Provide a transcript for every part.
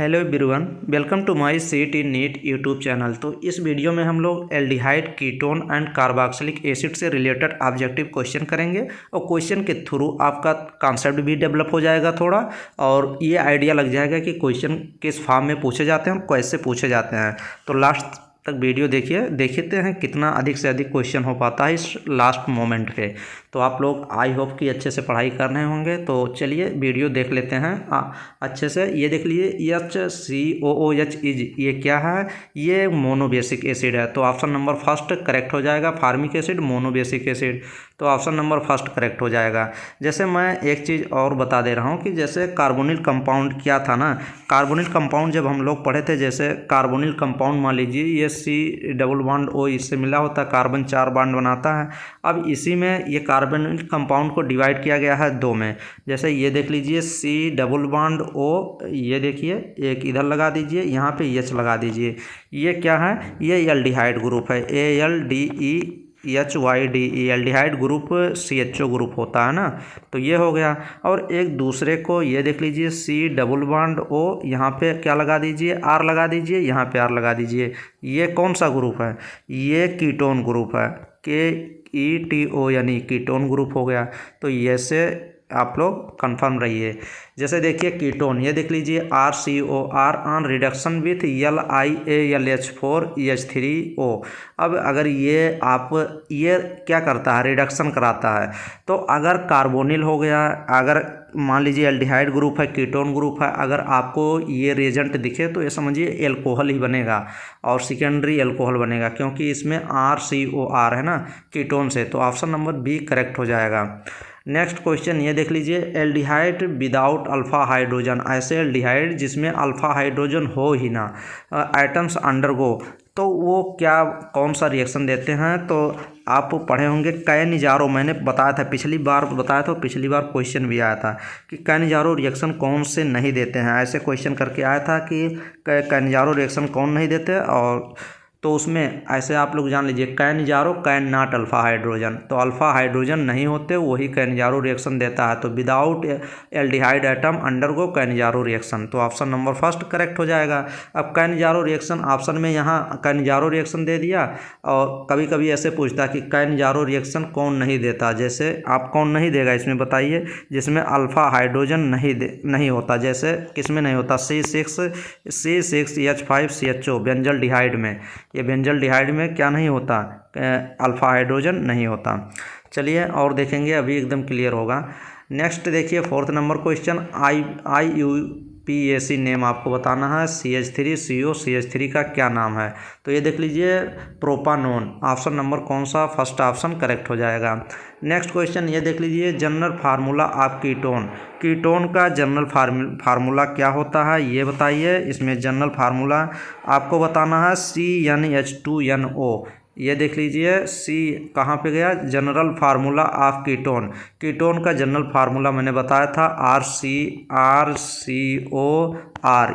Hello everyone, welcome to my CET NEET YouTube channel. तो इस video में हम लोग aldehyde, ketone and carboxylic acid से रिलेटेड ऑब्जेक्टिव क्वेश्चन करेंगे और क्वेश्चन के थ्रू आपका कॉन्सेप्ट भी डेवलप हो जाएगा थोड़ा, और ये आइडिया लग जाएगा कि क्वेश्चन किस फॉर्म में पूछे जाते हैं और कैसे पूछे जाते हैं। तो लास्ट तक वीडियो देखिए, देखते हैं कितना अधिक से अधिक क्वेश्चन हो पाता है इस लास्ट मोमेंट पे। तो आप लोग आई होप कि अच्छे से पढ़ाई कर रहे होंगे। तो चलिए वीडियो देख लेते हैं अच्छे से। ये देख लीजिए HCOOH इज, ये क्या है? ये मोनोबेसिक एसिड है। तो ऑप्शन नंबर फर्स्ट करेक्ट हो जाएगा। फार्मिक एसिड, मोनोबेसिक एसिड, तो ऑप्शन नंबर फर्स्ट करेक्ट हो जाएगा। जैसे मैं एक चीज़ और बता दे रहा हूँ कि जैसे कार्बोनिल कंपाउंड क्या था ना, कार्बोनिल कंपाउंड जब हम लोग पढ़े थे, जैसे कार्बोनिल कंपाउंड मान लीजिए ये C+O इससे मिला होता है, कार्बन 4 बॉन्ड बनाता है। अब इसी में ये कार्बोनिल कंपाउंड को डिवाइड किया गया है दो में। जैसे ये देख लीजिए C+O, ये देखिए एक इधर लगा दीजिए, यहाँ पे H लगा दीजिए। ये क्या है? ये एल्डिहाइड ग्रुप है, ALDEHYDE, aldehyde group CHO group होता है ना। तो ये हो गया। और एक दूसरे को ये देख लीजिए C+O, यहाँ पे क्या लगा दीजिए? R लगा दीजिए, यहाँ पे R लगा दीजिए। ये कौन सा ग्रुप है? ये कीटोन ग्रुप है, KETO, यानी कीटोन ग्रुप हो गया। तो ये से आप लोग कंफर्म रहिए। जैसे देखिए कीटोन, ये देख लीजिए RCOR on reduction with LiAlH4EH3O। अब अगर ये क्या करता है? रिडक्शन कराता है। तो अगर कार्बोनिल हो गया, अगर मान लीजिए एल्डिहाइड ग्रुप है, कीटोन ग्रुप है, अगर आपको ये रिएजेंट दिखे तो ये समझिए एल्कोहल ही बनेगा और सेकेंडरी एल्कोहल बनेगा, क्योंकि इसमें RCOR है ना कीटोन से। तो ऑप्शन नंबर बी करेक्ट हो जाएगा। नेक्स्ट क्वेश्चन ये देख लीजिए, एल्डिहाइड विदाउट अल्फा हाइड्रोजन, ऐसे एल्डिहाइड जिसमें अल्फा हाइड्रोजन हो ही ना, एटम्स अंडरगो, तो वो क्या कौन सा रिएक्शन देते हैं? तो आप पढ़े होंगे कैनिजारो, मैंने बताया था पिछली बार, पिछली बार क्वेश्चन भी आया था कि कैनिजारो रिएक्शन कौन से नहीं देते हैं। ऐसे क्वेश्चन करके आया था कि कैनिजारो रिएक्शन कौन नहीं देते, और तो उसमें ऐसे आप लोग जान लीजिए Cannizzaro can not alpha hydrogen, तो अल्फा हाइड्रोजन नहीं होते, वही कैनिजारो रिएक्शन देता है। तो without aldehyde atom undergo Cannizzaro reaction, तो ऑप्शन नंबर फर्स्ट करेक्ट हो जाएगा। अब कैनिजारो रिएक्शन ऑप्शन में यहाँ कैनिजारो रिएक्शन दे दिया, और कभी कभी ऐसे पूछता कि कैनिजारो रिएक्शन कौन नहीं देता, जैसे आप कौन नहीं देगा इसमें बताइए, जिसमें अल्फा हाइड्रोजन नहीं होता। जैसे किसमें नहीं होता? C6H5CHO, बेंजल्डिहाइड में। ये बेंजल्डिहाइड में क्या नहीं होता? अल्फा हाइड्रोजन नहीं होता। चलिए और देखेंगे, अभी एकदम क्लियर होगा। नेक्स्ट देखिए fourth number question, IUPAC name आपको बताना है। CH3CO, CH3 का क्या नाम है? तो ये देख लीजिए प्रोपानोन, ऑप्शन नंबर कौन सा? फर्स्ट ऑप्शन करेक्ट हो जाएगा। नेक्स्ट क्वेश्चन ये देख लीजिए, general formula of ketone, ketone का जनरल फार्मूला क्या होता है ये बताइए। इसमें जनरल फार्मूला आपको बताना है CnH2NO। ये देख लीजिए सी कहाँ पे गया? General formula of ketone, ketone का जनरल फार्मूला मैंने बताया था RCOR।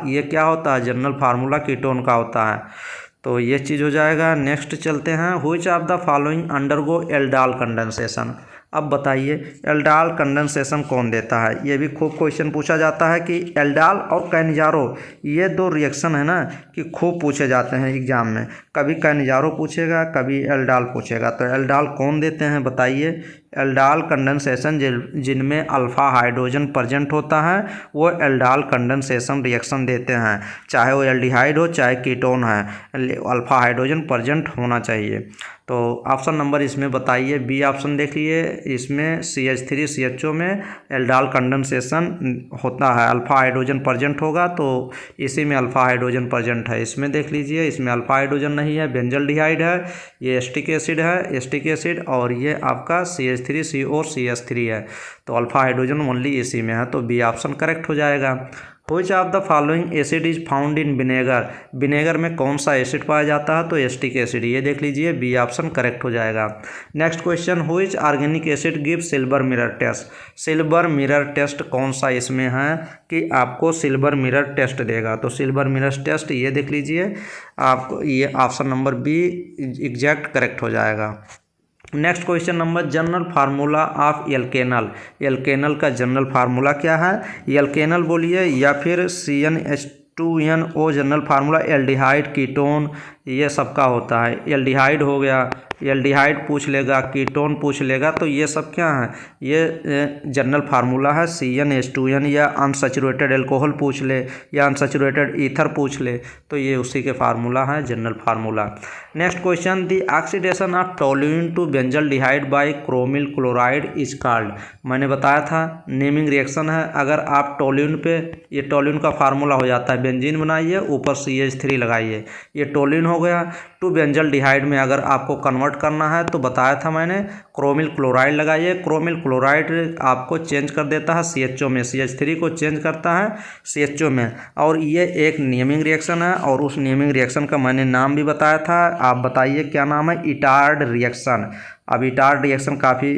ये क्या होता है? जनरल फार्मूला कीटोन का होता है। तो ये चीज़ हो जाएगा। नेक्स्ट चलते हैं, which of the following undergo aldol condensation. अब बताइए एल्डाल कंडेंसेशन कौन देता है? ये भी खूब क्वेश्चन पूछा जाता है कि एल्डाल और कैनिजारो, ये दो रिएक्शन है ना कि खूब पूछे जाते हैं एग्जाम में। कभी कैनिजारो पूछेगा, कभी एल्डाल पूछेगा। तो एल्डाल कौन देते हैं बताइए? एल्डाल कंडेंसेशन जिनमें अल्फा हाइड्रोजन प्रेजेंट होता है, वो एल्डाल कंडेंसेशन रिएक्शन देते हैं। चाहे वो एल्डिहाइड हो चाहे कीटोन है, अल्फा हाइड्रोजन प्रेजेंट होना चाहिए। तो ऑप्शन नंबर इसमें बताइए, बी ऑप्शन देखिए। इसमें CH3CHO में एल्डाल कंडेंसेशन होता है, अल्फा हाइड्रोजन प्रेजेंट होगा, तो इसी में अल्फा हाइड्रोजन प्रेजेंट है। इसमें देख लीजिए, इसमें अल्फा हाइड्रोजन नहीं है, बेंजल्डिहाइड है, ये एस्टिक एसिड है, एस्टिक एसिड, और ये आपका CH3CO CH3 है। तो अल्फा हाइड्रोजन ओनली इसी में है, तो बी ऑप्शन करेक्ट हो जाएगा। Which of the following acid is found in vinegar, vinegar में कौन सा एसिड पाया जाता है? तो एस्टिक एसिड। ये देख लीजिए बी ऑप्शन करेक्ट हो जाएगा। Next question, which organic acid give silver mirror test, silver mirror test कौन सा इसमें है कि आपको सिल्वर मिरर टेस्ट देगा? तो सिल्वर मिरर टेस्ट ये देख लीजिए आपको, ये option number B exact correct हो जाएगा। Next question number, general formula of alkanal, alkanal का जनरल फार्मूला क्या है? एल्केनल बोलिए या फिर CnH H2NO general formula aldehyde ketone ये सबका होता है। एल्डिहाइड हो गया, एल्डिहाइड पूछ लेगा, कीटोन पूछ लेगा, तो ये सब क्या है, ये जनरल फार्मूला है। CnH2n या अनसैचुरेटेड एल्कोहल पूछ ले या अनसैचुरेटेड ईथर पूछ ले, तो ये उसी के फार्मूला है, general formula. Next question, the oxidation of toluene to benzaldehyde by chromyl chloride is called. मैंने बताया था नेमिंग रिएक्शन है। अगर आप टोल्यूइन पे, ये टोल्यूइन का फार्मूला हो जाता है, बेंजीन बनाइए, ऊपर CH3 लगाइए, ये टोल्यूइन हो गया। टू बेंजल्डिहाइड में अगर आपको कन्वर्ट करना है तो बताया था मैंने, क्रोमिल क्लोराइड लगाइए। क्रोमिल क्लोराइड आपको चेंज कर देता है CHO में, CH3 को चेंज करता है CHO में, और ये एक नेमिंग रिएक्शन है। और उस नेमिंग रिएक्शन का मैंने नाम भी बताया था। आप बताइए क्या नाम है, इटार्ड रिएक्शन। अब इटार्ड रिएक्शन काफ़ी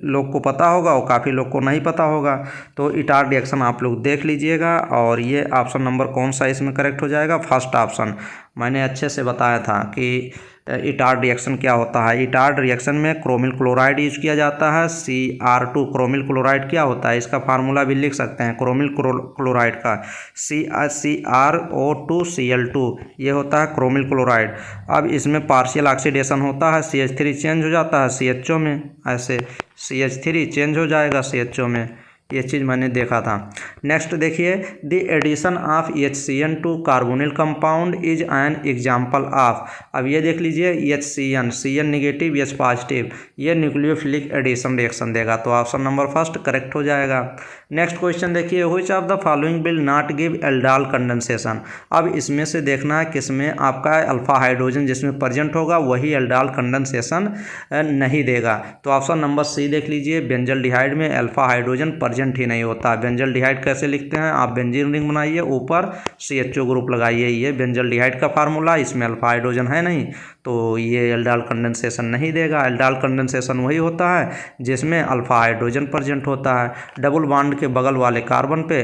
लोग को पता होगा और काफ़ी लोग को नहीं पता होगा, तो इटार्ड रिएक्शन आप लोग देख लीजिएगा। और ये ऑप्शन नंबर कौन सा इसमें करेक्ट हो जाएगा, फर्स्ट ऑप्शन। मैंने अच्छे से बताया था कि इटार्ड रिएक्शन क्या होता है। इटार्ड रिएक्शन में क्रोमिल क्लोराइड यूज किया जाता है, Cr2। क्रोमिल क्लोराइड क्या होता है, इसका फार्मूला भी लिख सकते हैं क्रोमिल क्लोराइड का, CrO2Cl2, ये होता है क्रोमिल क्लोराइड। अब इसमें पार्शियल ऑक्सीडेशन होता है, CH3 चेंज हो जाता है CHO में, ऐसे CH3 चेंज हो जाएगा CHO में, ये चीज़ मैंने देखा था। नेक्स्ट देखिए, the addition of HCN to carbonyl compound is an example of. अब ये देख लीजिए, HCN, CN negative H positive, ये न्यूक्लियोफिलिक एडिशन रिएक्शन देगा, तो ऑप्शन नंबर फर्स्ट करेक्ट हो जाएगा। नेक्स्ट क्वेश्चन देखिए, which of the following will not give aldol condensation. अब इसमें से देखना है किसमें आपका अल्फा हाइड्रोजन जिसमें प्रेजेंट होगा वही एल्डाल कंडेंसेशन नहीं देगा, तो ऑप्शन नंबर सी देख लीजिए। बेंजल्डिहाइड में अल्फा हाइड्रोजन प्रेजेंट ही नहीं होता। बेंजल्डिहाइड कैसे लिखते हैं, आप बेंजीन रिंग बनाइए, ऊपर CHO ग्रुप लगाइए, ये बेंजल्डिहाइड का फार्मूला, इसमें अल्फा हाइड्रोजन है नहीं, तो ये एल्डाल कंडेंसेशन नहीं देगा। एल्डाल कंडेंसेशन वही होता है जिसमें अल्फा हाइड्रोजन प्रेजेंट होता है। डबल बॉन्ड के बगल वाले कार्बन पे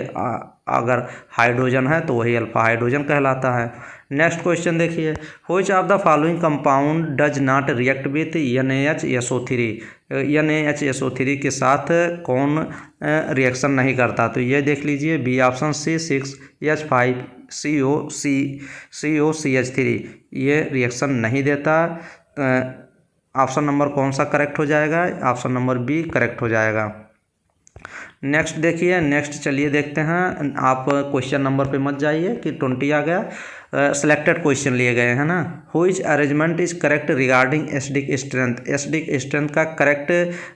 अगर हाइड्रोजन है तो वही अल्फा हाइड्रोजन कहलाता है। नेक्स्ट क्वेश्चन देखिए, which of the following compound does not react with NaHSO3। NaHSO3 के साथ कौन रिएक्शन नहीं करता, तो ये देख लीजिए, बी ऑप्शन, C6H5COCH3, ये रिएक्शन नहीं देता। ऑप्शन नंबर कौन सा करेक्ट हो जाएगा, ऑप्शन नंबर बी करेक्ट हो जाएगा। नेक्स्ट देखिए, नेक्स्ट चलिए देखते हैं। आप क्वेश्चन नंबर पे मत जाइए कि 20 आ गया, सिलेक्टेड क्वेश्चन लिए गए हैं ना। Which arrangement is correct regarding acidic strength. Acidic strength का करेक्ट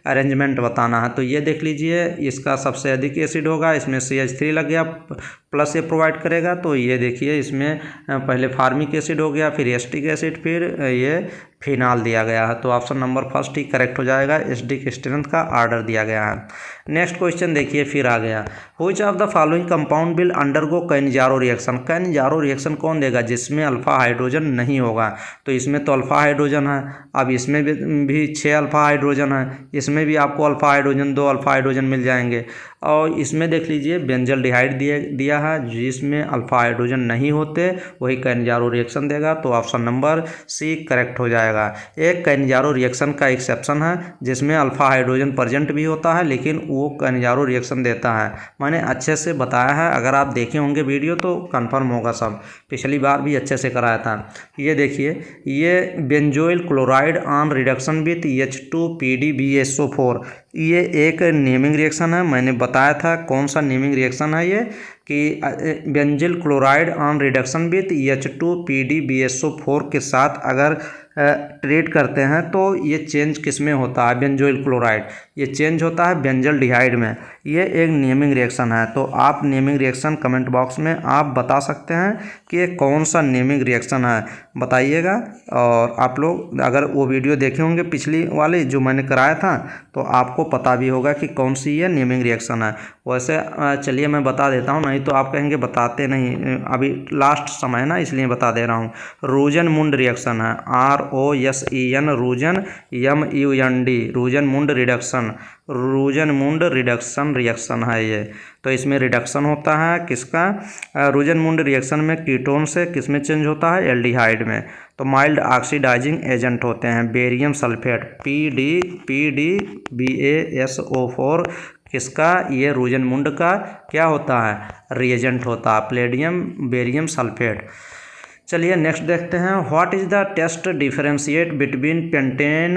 अरेंजमेंट बताना है, तो ये देख लीजिए, इसका सबसे अधिक एसिड होगा, इसमें CH3 लग गया, प्लस ये प्रोवाइड करेगा, तो ये देखिए इसमें पहले फार्मिक एसिड हो गया, फिर एसिटिक एसिड, फिर ये फिनाल दिया गया है, तो ऑप्शन नंबर फर्स्ट ही करेक्ट हो जाएगा। एसिडिक स्ट्रेंथ का ऑर्डर दिया गया है। नेक्स्ट क्वेश्चन देखिए, फिर आ गया, which of the following compound will undergo Cannizzaro reaction. Cannizzaro reaction कौन देगा, जिसमें अल्फा हाइड्रोजन नहीं होगा, तो इसमें तो अल्फा हाइड्रोजन है। अब इसमें भी 6 अल्फा हाइड्रोजन है, इसमें भी आपको अल्फा हाइड्रोजन 2 अल्फा हाइड्रोजन मिल जाएंगे। और इसमें देख लीजिए बेंजल्डिहाइड दिया है, जिसमें अल्फा हाइड्रोजन नहीं होते, वही कैनिजारो रिएक्शन देगा, तो ऑप्शन नंबर सी करेक्ट हो जाएगा। एक कैनिजारो रिएक्शन का एक्सेप्शन है जिसमें अल्फा हाइड्रोजन प्रेजेंट भी होता है, लेकिन वो कैनिजारो रिएक्शन देता है। मैंने अच्छे से बताया है, अगर आप देखे होंगे वीडियो तो कंफर्म होगा सब, पिछली बार भी अच्छे से कराया था। ये देखिए, ये benzoyl chloride on reduction with H2PdBSO4, ये एक नेमिंग रिएक्शन है। मैंने बताया था कौन सा नेमिंग रिएक्शन है ये, कि benzyl chloride on reduction with H2PdBSO4 के साथ अगर ट्रीट करते हैं तो ये चेंज किस में होता है, बेंजोइल क्लोराइड, ये चेंज होता है बेंजल्डिहाइड में। ये एक नेमिंग रिएक्शन है, तो आप नेमिंग रिएक्शन कमेंट बॉक्स में आप बता सकते हैं कि ये कौन सा नेमिंग रिएक्शन है, बताइएगा। और आप लोग अगर वो वीडियो देखे होंगे पिछली वाली जो मैंने कराया था, तो आपको पता भी होगा कि कौन सी ये नेमिंग रिएक्शन है। वैसे चलिए मैं बता देता हूँ, नहीं तो आप कहेंगे बताते नहीं, अभी लास्ट समय है ना इसलिए बता दे रहा हूँ। रूजन-मुंड रिएक्शन है, ROSEN, Rosen MUND, Rosenmund reduction, Rosenmund reduction reaction है ये। तो इसमें रिडक्शन होता है किसका, रूजन-मुंड रिएक्शन में कीटोन से किस में चेंज होता है, एल्डिहाइड में। तो माइल्ड ऑक्सीडाइजिंग एजेंट होते हैं बेरियम सल्फेट, PDBASO4 किसका, ये रोज़नमुंड का क्या होता है, रिएजेंट होता है, पैलेडियम बेरियम सल्फेट। चलिए नेक्स्ट देखते हैं, what is the test differentiate between pentane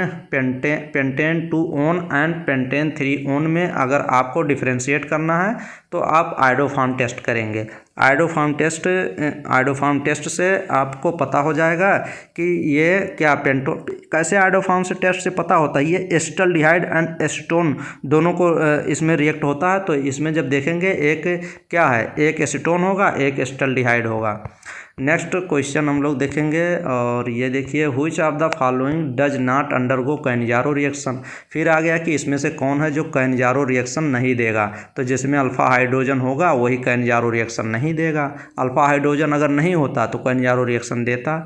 2 one and pentane 3 one में अगर आपको डिफरेंशिएट करना है तो आप आइडोफार्म टेस्ट करेंगे। आइडोफार्म टेस्ट से आपको पता हो जाएगा कि ये क्या कैसे आइडोफार्म से टेस्ट से पता होता है, ये एसिटाल्डिहाइड एंड एसीटोन दोनों को इसमें रिएक्ट होता है। तो इसमें जब देखेंगे एक क्या है, एक एसीटोन होगा, एक एसिटाल्डिहाइड होगा। नेक्स्ट क्वेश्चन हम लोग देखेंगे और ये देखिए, which of the following does not undergo Cannizzaro reaction. फिर आ गया कि इसमें से कौन है जो कैनिजारो रिएक्शन नहीं देगा। तो जिसमें अल्फा हाइड्रोजन होगा वही कैनिजारो रिएक्शन नहीं देगा। अल्फा हाइड्रोजन अगर नहीं होता तो कैनिजारो रिएक्शन देता।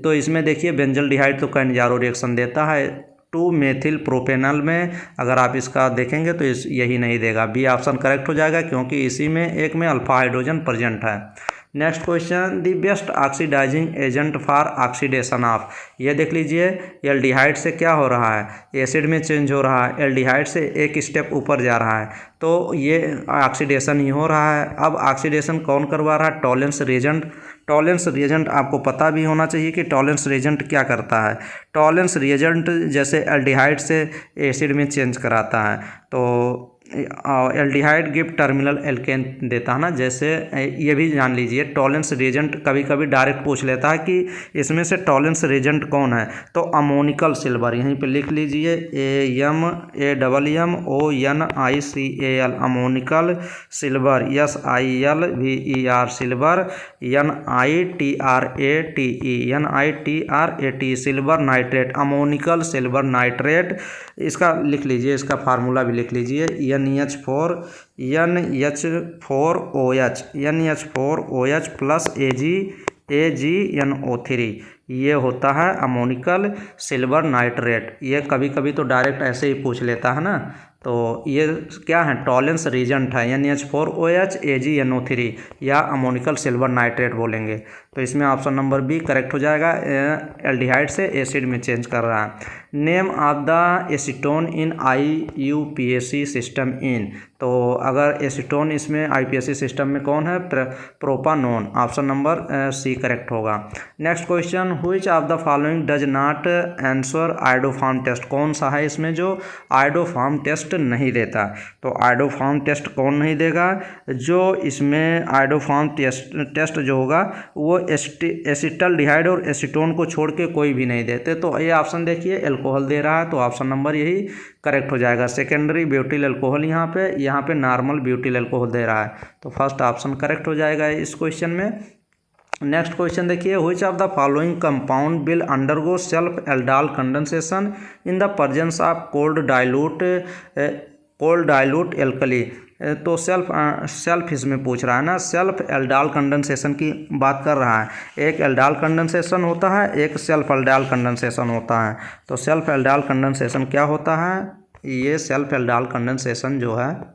तो इसमें देखिए बेंजल्डिहाइड तो कैनिजारो रिएक्शन देता है। 2 मेथिल प्रोपेनल में अगर आप इसका देखेंगे तो यही नहीं देगा। बी ऑप्शन करेक्ट हो जाएगा क्योंकि इसी में एक में अल्फा हाइड्रोजन प्रेजेंट है। Next question, the best oxidising agent for oxidation of. ये देख लीजिए, एल्डिहाइड से क्या हो रहा है, एसिड में चेंज हो रहा है, एल्डिहाइड से एक स्टेप ऊपर जा रहा है, तो ये ऑक्सीडेशन ही हो रहा है। अब ऑक्सीडेशन कौन करवा रहा है, टॉलेंस रिएजेंट। टॉलेंस रिएजेंट आपको पता भी होना चाहिए कि टॉलेंस रिएजेंट क्या करता है। टॉलेंस रिएजेंट जैसे एल्डिहाइड से एसिड में चेंज कराता है, तो एल्डिहाइड गिव टर्मिनल एल्केन देता है ना। जैसे ये भी जान लीजिए, टॉलेंस रिएजेंट कभी कभी डायरेक्ट पूछ लेता है कि इसमें से टॉलेंस रिएजेंट कौन है, तो अमोनिकल सिल्वर यहीं पे लिख लीजिए, AMONICAL ammoniacal silver, SILVER silver, NITRATE silver nitrate, ammoniacal silver nitrate. इसका लिख लीजिए, इसका फार्मूला भी लिख लीजिए, NH4OH प्लस AgNO3, ये होता है अमोनिकल सिल्वर नाइट्रेट। ये कभी कभी तो डायरेक्ट ऐसे ही पूछ लेता है ना। तो ये क्या है, टॉलेंस रिएजेंट है, NH4OH AgNO3 या अमोनिकल सिल्वर नाइट्रेट बोलेंगे। तो इसमें ऑप्शन नंबर बी करेक्ट हो जाएगा, एल्डिहाइड से एसिड में चेंज कर रहा है। Name of the acetone in IUPAC system in. तो अगर एसीटोन इसमें IUPAC सिस्टम में कौन है, propanone, option number C correct होगा। Next question, which of the following does not answer iodoform test. कौन सा है इसमें जो आइडोफार्म टेस्ट नहीं देता। तो आइडोफार्म टेस्ट कौन नहीं देगा, जो इसमें आइडोफार्म टेस्ट जो होगा वो एसिटाल्डिहाइड और एसीटोन को छोड़ के कोई भी नहीं देते। तो ये ऑप्शन देखिए, अल्कोहल दे रहा है, तो ऑप्शन नंबर यही करेक्ट हो जाएगा। सेकेंडरी ब्यूटिल अल्कोहल यहाँ पे नॉर्मल ब्यूटिल अल्कोहल दे रहा है, तो फर्स्ट ऑप्शन करेक्ट हो जाएगा इस क्वेश्चन में। नेक्स्ट क्वेश्चन देखिए, which of the following compound will undergo self aldol condensation in the presence of cold dilute alkali. तो सेल्फ इसमें पूछ रहा है ना, सेल्फ एल्डाल कंडेंसेशन की बात कर रहा है। एक एल्डाल कंडेंसेशन होता है, एक सेल्फ एल्डाल कंडेंसेशन होता है। तो सेल्फ एल्डाल कंडेंसेशन क्या होता है, ये सेल्फ एल्डाल कंडेंसेशन जो है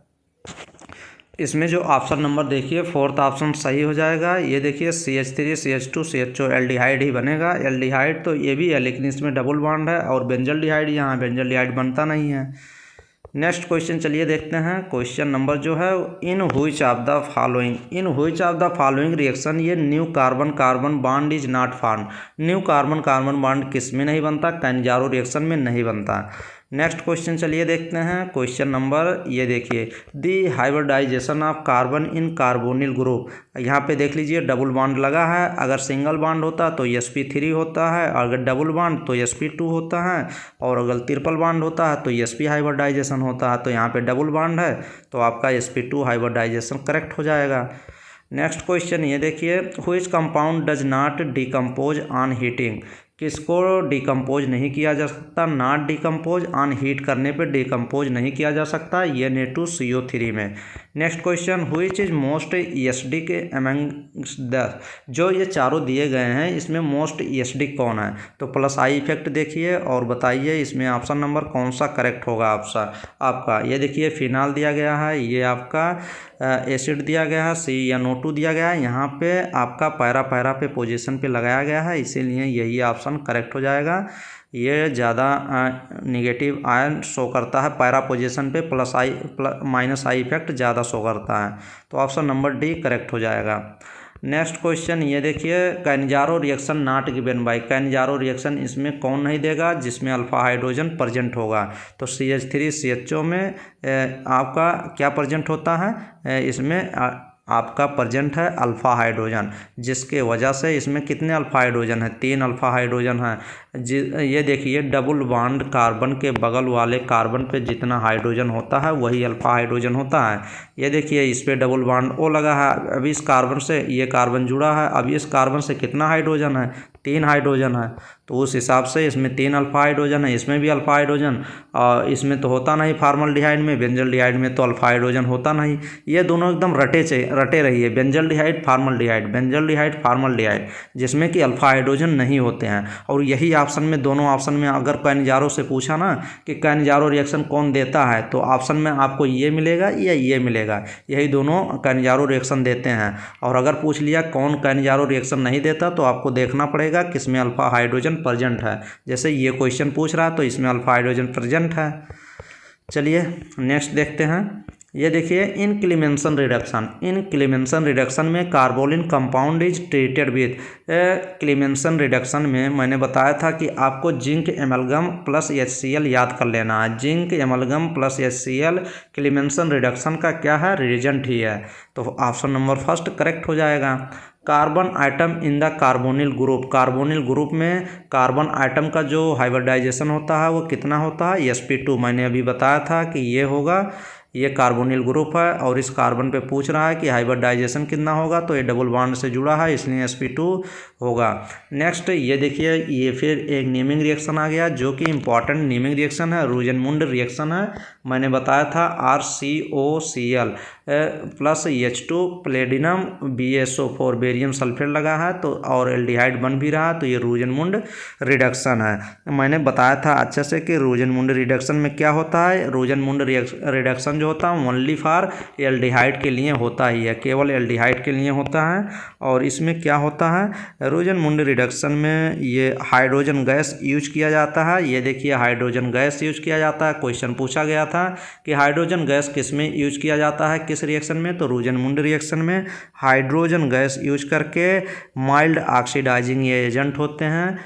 इसमें जो ऑप्शन नंबर देखिए फोर्थ ऑप्शन सही हो जाएगा। ये देखिए CH3 CH2 CHO एल्डिहाइड ही बनेगा। एल्डिहाइड तो ये भी है लेकिन इसमें डबल बॉन्ड है, और बेंजल्डिहाइड यहाँ बेंजल्डिहाइड बनता नहीं है। नेक्स्ट क्वेश्चन चलिए देखते हैं। क्वेश्चन नंबर जो है, in which of the following reaction ये new carbon carbon bond is not form. New carbon carbon bond किस में नहीं बनता, कैनिजारो रिएक्शन में नहीं बनता। नेक्स्ट क्वेश्चन चलिए देखते हैं। क्वेश्चन नंबर ये देखिए, the hybridization of carbon in carbonyl group. यहाँ पे देख लीजिए डबल बॉन्ड लगा है, अगर सिंगल बॉन्ड होता तो sp3 होता है, अगर डबल बॉन्ड तो sp2 होता है, और अगर ट्रिपल बॉन्ड होता है तो sp हाइब्रिडाइजेशन होता है। तो यहाँ पे डबल बॉन्ड है तो आपका sp2 हाइब्रिडाइजेशन करेक्ट हो जाएगा। नेक्स्ट क्वेश्चन ये देखिए, which compound does not decompose on heating. किसको डिकम्पोज नहीं किया जा सकता, नॉट डिकम्पोज ऑन हीट करने पे डिकम्पोज नहीं किया जा सकता, Na2CO3 में। Next question, which is most acidic amongst the. जो ये चारों दिए गए हैं इसमें मोस्ट एसिडिक कौन है, तो प्लस आई इफेक्ट देखिए और बताइए इसमें ऑप्शन नंबर कौन सा करेक्ट होगा आपका। ये देखिए फिनाल दिया गया है, ये आपका एसिड दिया गया है, CnO2 दिया गया है, यहाँ पे आपका पैरा पे पोजीशन पे लगाया गया है, इसीलिए यही ऑप्शन ऑप्शन करेक्ट हो जाएगा। ये ज़्यादा निगेटिव आयन शो करता है पैरा पोजीशन पे, माइनस आई इफेक्ट ज़्यादा शो करता है, तो ऑप्शन नंबर डी करेक्ट हो जाएगा। नेक्स्ट क्वेश्चन ये देखिए, Cannizzaro reaction not given by, Cannizzaro reaction इसमें कौन नहीं देगा जिसमें अल्फा हाइड्रोजन प्रेजेंट होगा। तो CH3 CHO में आपका क्या प्रेजेंट होता है, इसमें आपका प्रेजेंट है अल्फा हाइड्रोजन, जिसके वजह से इसमें कितने अल्फा हाइड्रोजन है, 3 अल्फा हाइड्रोजन है। ये देखिए डबल बॉन्ड कार्बन के बगल वाले कार्बन पे जितना हाइड्रोजन होता है वही अल्फा हाइड्रोजन होता है। ये देखिए इस पे डबल बॉन्ड O लगा है, अभी इस कार्बन से ये कार्बन जुड़ा है, अभी इस कार्बन से कितना हाइड्रोजन है, 3 हाइड्रोजन है, तो उस हिसाब से इसमें 3 अल्फा हाइड्रोजन है, इसमें भी अल्फा हाइड्रोजन, और इसमें तो होता नहीं फॉर्मल्डिहाइड में, बेंजल्डिहाइड में तो अल्फा हाइड्रोजन होता नहीं। ये दोनों एकदम रटे रही है, बेंजल्डिहाइड फार्मल्डिहाइड, बेंजल्डिहाइड फार्मल्डिहाइड, जिसमें कि अल्फा हाइड्रोजन नहीं होते हैं। और यही ऑप्शन में, दोनों ऑप्शन में अगर कैनिजारो से पूछा ना कि कैनिजारो रिएक्शन कौन देता है, तो ऑप्शन में आपको ये मिलेगा या ये मिलेगा, यही दोनों कैनिजारो रिएक्शन देते हैं। और अगर पूछ लिया कौन कैनिजारो रिएक्शन नहीं देता, तो आपको देखना पड़ेगा किसमें अल्फा हाइड्रोजन प्रेजेंट है। जैसे ये क्वेश्चन पूछ रहा है तो इसमें अल्फा हाइड्रोजन प्रेजेंट है। चलिए नेक्स्ट देखते हैं। ये देखिए इन क्लेमेंसन रिडक्शन में कार्बोलिन compound is treated with, Clemmensen reduction में मैंने बताया था कि आपको जिंक एमलगम प्लस HCl याद कर लेना है। Zinc amalgam plus HCl Clemmensen reduction का क्या है, रिएजेंट ही है, तो ऑप्शन नंबर फर्स्ट करेक्ट हो जाएगा। Carbon atom in the carbonyl group में कार्बन आइटम का जो हाइब्रिडाइजेशन होता है वो कितना होता है, sp2। मैंने अभी बताया था कि ये होगा, ये कार्बोनिल ग्रुप है और इस कार्बन पे पूछ रहा है कि हाइब्रिडाइजेशन कितना होगा, तो ये डबल बॉन्ड से जुड़ा है इसलिए sp2 होगा। नेक्स्ट ये देखिए, ये फिर एक नेमिंग रिएक्शन आ गया जो कि इंपॉर्टेंट नेमिंग रिएक्शन है, रूजेनमुंड रिएक्शन है। मैंने बताया था RCOCl plus H2 प्लेडिनम BSO4 barium sulphate लगा है, तो और एल्डिहाइड बन भी रहा, तो ये रूजेनमुंड रिडक्शन है। मैंने बताया था अच्छे से कि रूजेनमुंड रिडक्शन में क्या होता है, रूजेनमुंड रिडक्शन जो होता है ओनली फॉर एल्डिहाइड के लिए होता ही है, केवल एल्डिहाइड के लिए होता है। और इसमें क्या होता है, रूजेनमुंड रिडक्शन में ये हाइड्रोजन गैस यूज किया जाता है। ये देखिए हाइड्रोजन गैस यूज किया जाता है। क्वेश्चन पूछा गया था कि हाइड्रोजन गैस किस में यूज किया जाता है, किस रिएक्शन में, तो रूजेनमुंड रिएक्शन में हाइड्रोजन गैस यूज करके माइल्ड ऑक्सीडाइजिंग ये एजेंट होते हैं,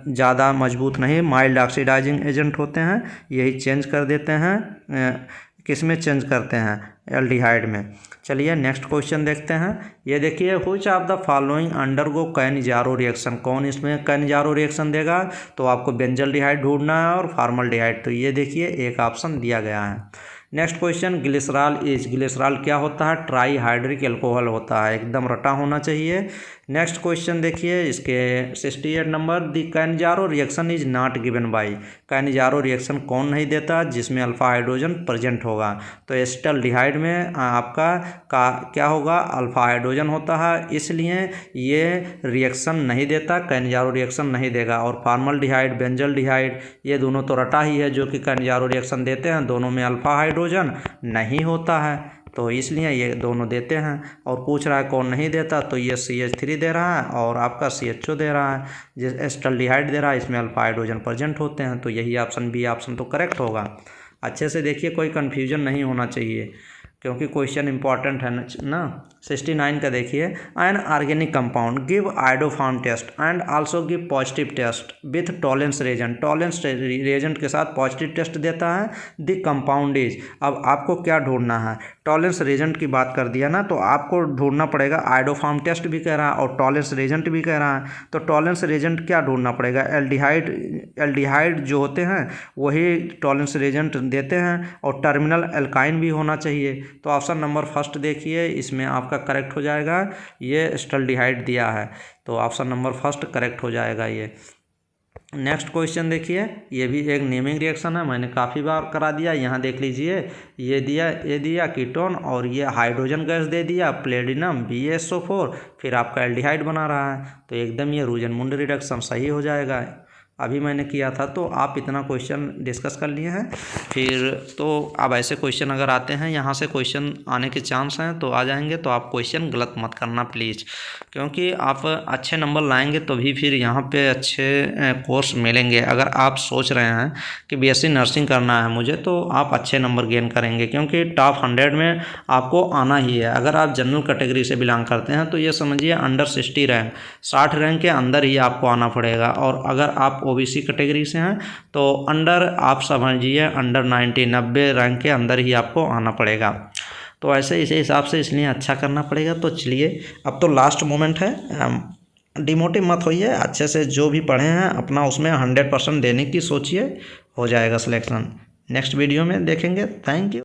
ज़्यादा मजबूत नहीं, माइल्ड ऑक्सीडाइजिंग एजेंट होते हैं, यही चेंज कर देते हैं, किस में चेंज करते हैं, एल्डिहाइड में। चलिए नेक्स्ट क्वेश्चन देखते हैं। ये देखिए which of the following undergo Cannizzaro reaction, कौन इसमें कैनिजारो रिएक्शन देगा, तो आपको बेंजल्डिहाइड ढूंढना है और फॉर्मल्डिहाइड, तो ये देखिए एक ऑप्शन दिया गया है। नेक्स्ट क्वेश्चन, ग्लिसरॉल क्या होता है, ट्राई हाइड्रिक एल्कोहल होता है, एकदम रटा होना चाहिए। नेक्स्ट क्वेश्चन देखिए इसके 68 number, the Cannizzaro reaction is not given by, Cannizzaro reaction कौन नहीं देता जिसमें अल्फा हाइड्रोजन प्रेजेंट होगा, तो एसिटाल्डिहाइड में आपका क्या होगा, अल्फा हाइड्रोजन होता है, इसलिए ये रिएक्शन नहीं देता, कैनिजारो रिएक्शन नहीं देगा। और फॉर्मल्डिहाइड, बेंजल्डिहाइड ये दोनों तो रटा ही है जो कि कैनिजारो रिएक्शन देते हैं, दोनों में अल्फा हाइड्रोजन नहीं होता है, तो इसलिए ये दोनों देते हैं। और पूछ रहा है कौन नहीं देता, तो ये CH3 दे रहा है और आपका CHO दे रहा है, जिस एसिटाल्डिहाइड दे रहा है इसमें अल्फा हाइड्रोजन प्रेजेंट होते हैं, तो यही ऑप्शन बी ऑप्शन तो करेक्ट होगा। अच्छे से देखिए कोई कन्फ्यूजन नहीं होना चाहिए क्योंकि क्वेश्चन इंपॉर्टेंट है ना। 69 का देखिए, an organic compound give iodoform test and also give positive test with Tollens reagent, Tollens reagent के साथ पॉजिटिव टेस्ट देता है, द कंपाउंड इज। अब आपको क्या ढूंढना है, टॉलेंस रिएजेंट की बात कर दिया ना, तो आपको ढूंढना पड़ेगा, आइडोफॉर्म टेस्ट भी कह रहा है और टॉलेंस रिएजेंट भी कह रहा है, तो टॉलेंस रिएजेंट क्या ढूंढना पड़ेगा, एल्डिहाइड जो होते हैं वही टॉलेंस रिएजेंट देते हैं, और टर्मिनल एल्काइन भी होना चाहिए, तो ऑप्शन नंबर फर्स्ट देखिए इसमें आपका करेक्ट हो जाएगा, ये एसिटाल्डिहाइड दिया है, तो ऑप्शन नंबर फर्स्ट करेक्ट हो जाएगा ये। नेक्स्ट क्वेश्चन देखिए, ये भी एक नेमिंग रिएक्शन है, मैंने काफ़ी बार करा दिया, यहाँ देख लीजिए, ये दिया कीटोन और ये हाइड्रोजन गैस दे दिया प्लेडिनम BSO4, फिर आपका एल्डिहाइड बना रहा है, तो एकदम ये रूजेनमुंड रिडक्शन सही हो जाएगा। अभी मैंने किया था, तो आप इतना क्वेश्चन डिस्कस कर लिए हैं। फिर तो अब ऐसे क्वेश्चन अगर आते हैं, यहाँ से क्वेश्चन आने के चांस हैं तो आ जाएंगे, तो आप क्वेश्चन गलत मत करना प्लीज़, क्योंकि आप अच्छे नंबर लाएंगे तो भी फिर यहाँ पे अच्छे कोर्स मिलेंगे। अगर आप सोच रहे हैं कि बीएससी नर्सिंग करना है मुझे, तो आप अच्छे नंबर गेन करेंगे, क्योंकि टॉप 100 में आपको आना ही है। अगर आप जनरल कैटेगरी से बिलोंग करते हैं तो ये समझिए अंडर 60 रैंक, 60 रैंक के अंदर ही आपको आना पड़ेगा। और अगर आप ओबीसी कैटेगरी से हैं तो अंडर, आप समझिए अंडर 90 रैंक के अंदर ही आपको आना पड़ेगा। तो ऐसे इसी हिसाब से इसलिए अच्छा करना पड़ेगा। तो चलिए, अब तो लास्ट मोमेंट है, डिमोटिव मत होइए, अच्छे से जो भी पढ़े हैं अपना उसमें 100% देने की सोचिए, हो जाएगा सिलेक्शन। नेक्स्ट वीडियो में देखेंगे। Thank you.